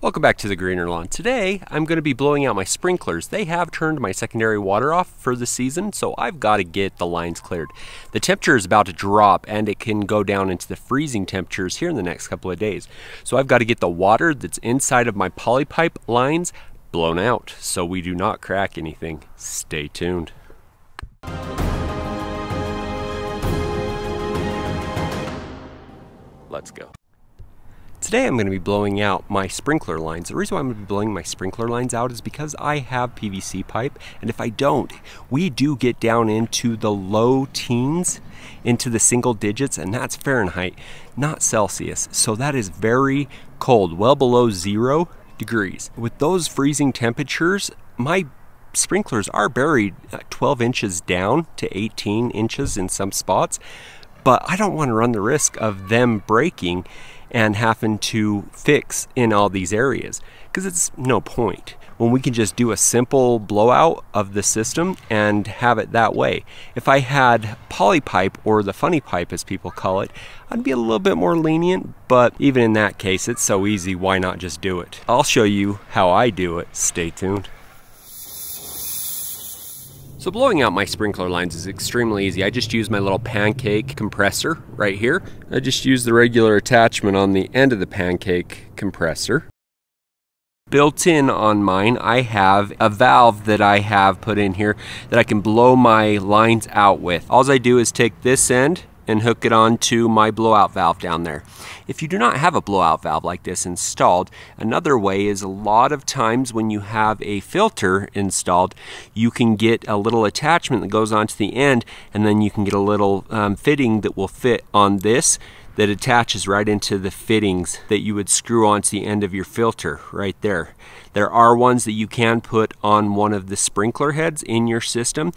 Welcome back to the Greener Lawn. Today I'm going to be blowing out my sprinklers. They have turned my secondary water off for the season, so I've got to get the lines cleared. The temperature is about to drop and it can go down into the freezing temperatures here in the next couple of days. So I've got to get the water that's inside of my polypipe lines blown out so we do not crack anything. Stay tuned. Let's go. Today I'm going to be blowing out my sprinkler lines. The reason why I'm going to be blowing my sprinkler lines out is because I have PVC pipe, and if I don't, we do get down into the low teens, into the single digits, and that's Fahrenheit, not Celsius. So that is very cold, well below 0 degrees. With those freezing temperatures, my sprinklers are buried 12 inches down to 18 inches in some spots, but I don't want to run the risk of them breaking and having to fix in all these areas, because it's no point when we can just do a simple blowout of the system and have it that way. If I had polypipe, or the funny pipe as people call it, I'd be a little bit more lenient, but even in that case, it's so easy, why not just do it? I'll show you how I do it. Stay tuned. So blowing out my sprinkler lines is extremely easy. I just use my little pancake compressor right here. I just use the regular attachment on the end of the pancake compressor. Built in on mine, I have a valve that I have put in here that I can blow my lines out with. All I do is take this end and hook it onto my blowout valve down there. If you do not have a blowout valve like this installed, another way is a lot of times when you have a filter installed, you can get a little attachment that goes onto the end, and then you can get a little fitting that will fit on this that attaches right into the fittings that you would screw onto the end of your filter right there. There are ones that you can put on one of the sprinkler heads in your system.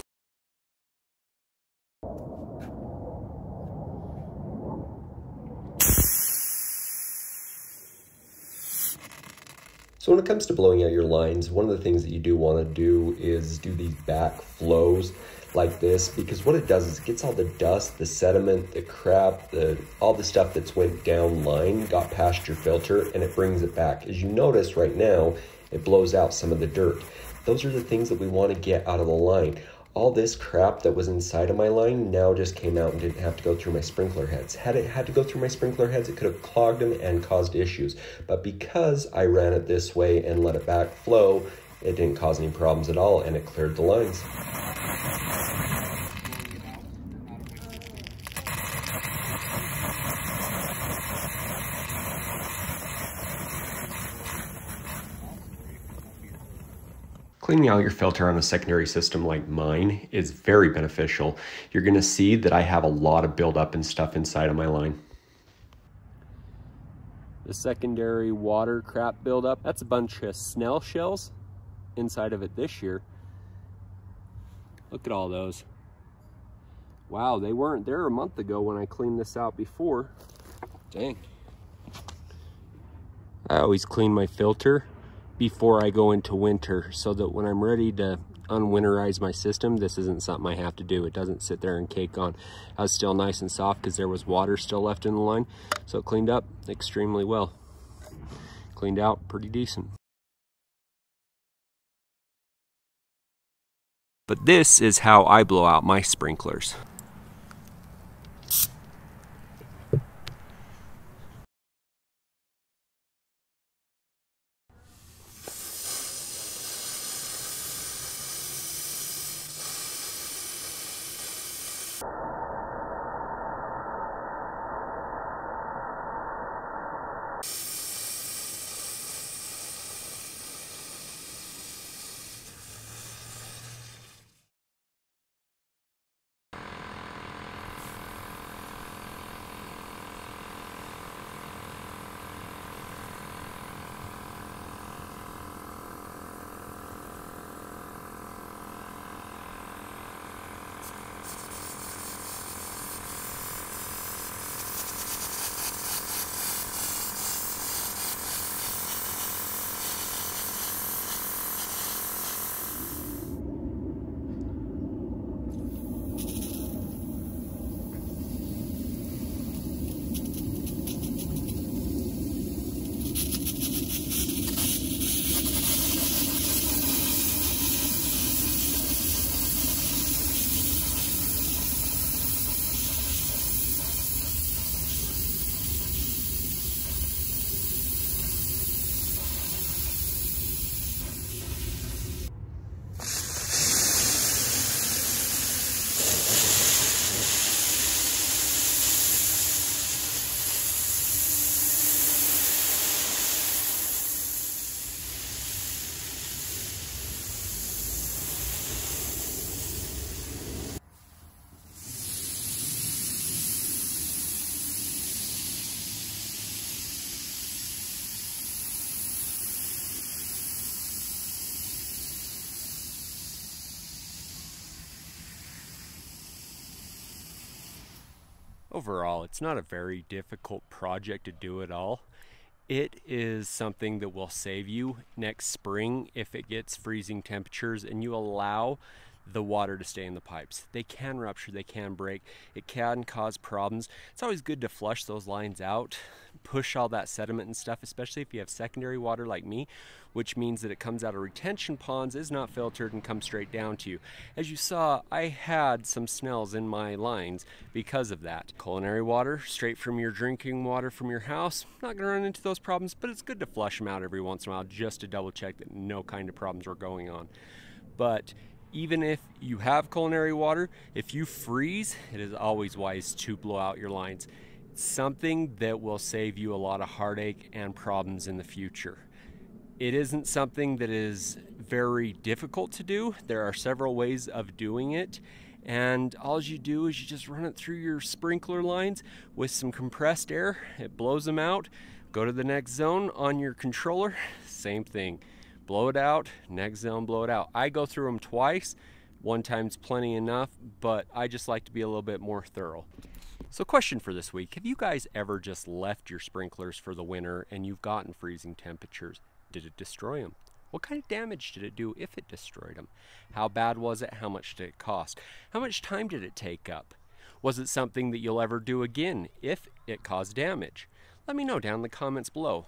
So when it comes to blowing out your lines, one of the things that you do want to do is do these back flows like this, because what it does is it gets all the dust, the sediment, the crap, all the stuff that's went down line, got past your filter, and it brings it back. As you notice right now, it blows out some of the dirt. Those are the things that we want to get out of the line. All this crap that was inside of my line now just came out and didn't have to go through my sprinkler heads. Had it had to go through my sprinkler heads, it could have clogged them and caused issues. But because I ran it this way and let it backflow, it didn't cause any problems at all, and it cleared the lines. Cleaning out your filter on a secondary system like mine is very beneficial. You're going to see that I have a lot of buildup and stuff inside of my line. The secondary water crap buildup, that's a bunch of snail shells inside of it this year. Look at all those. Wow, they weren't there a month ago when I cleaned this out before. Dang. I always clean my filter before I go into winter, so that when I'm ready to unwinterize my system, this isn't something I have to do. It doesn't sit there and cake on. I was still nice and soft because there was water still left in the line, so it cleaned up extremely well. Cleaned out pretty decent. But this is how I blow out my sprinklers. overall, it's not a very difficult project to do at all. It is something that will save you next spring if it gets freezing temperatures and you allow the water to stay in the pipes. They can rupture, they can break, it can cause problems. It's always good to flush those lines out, push all that sediment and stuff, especially if you have secondary water like me, which means that it comes out of retention ponds, is not filtered, and comes straight down to you. As you saw, I had some snells in my lines because of that. Culinary water, straight from your drinking water from your house, not gonna run into those problems, but it's good to flush them out every once in a while just to double check that no kind of problems are going on. But even if you have culinary water, if you freeze, it is always wise to blow out your lines. It's something that will save you a lot of heartache and problems in the future. It isn't something that is very difficult to do. There are several ways of doing it, and all you do is you just run it through your sprinkler lines with some compressed air. It blows them out. Go to the next zone on your controller, same thing. Blow it out, next zone, blow it out. I go through them twice. One time's plenty enough, but I just like to be a little bit more thorough. So question for this week, have you guys ever just left your sprinklers for the winter and you've gotten freezing temperatures? Did it destroy them? What kind of damage did it do if it destroyed them? How bad was it? How much did it cost? How much time did it take up? Was it something that you'll ever do again if it caused damage? Let me know down in the comments below.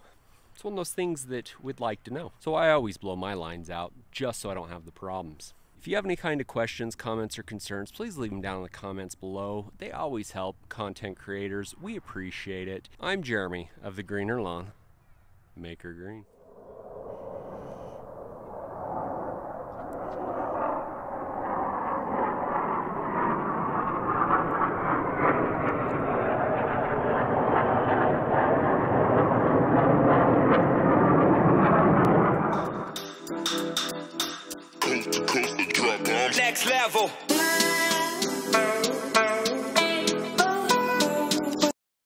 It's one of those things that we'd like to know. So I always blow my lines out just so I don't have the problems. If you have any kind of questions, comments, or concerns, please leave them down in the comments below. They always help content creators. We appreciate it. I'm Jeremy of The Greener Lawn. Make her green. Next level.